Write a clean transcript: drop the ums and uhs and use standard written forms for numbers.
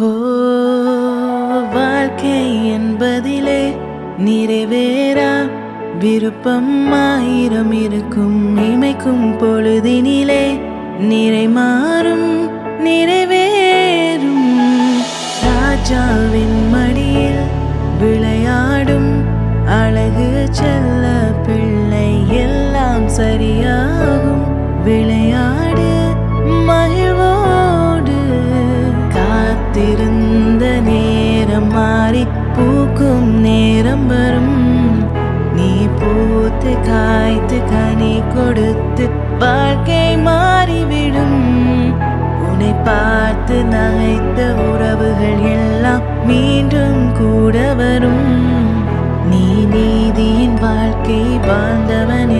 ஓ வாழ்க்கை என்பதிலே நிறைவேறா விருப்பம் ஆயிரம் இருக்கும். இமைக்கும் பொழுதினிலே நிறை மாறும் நிறைவேறும். ராஜாவின் மடியில் விளையாடும் அழகு செல்ல பிள்ளை எல்லாம் சரியாகும். விளையாடு மகிழ்வோடு. காத்திருந்த நேரம் மாறி பூக்கும் நேரம் வரும். நீ பூத்து காய்த்து கனி கொடுத்து வாழ்க்கை மாறிவிடும். உன்னை பார்த்து நகைத்த உறவுகள் எல்லாம் மீண்டும் கூட வரும். நீ நீதியின் வாழ்க்கை வாழ்ந்தவன்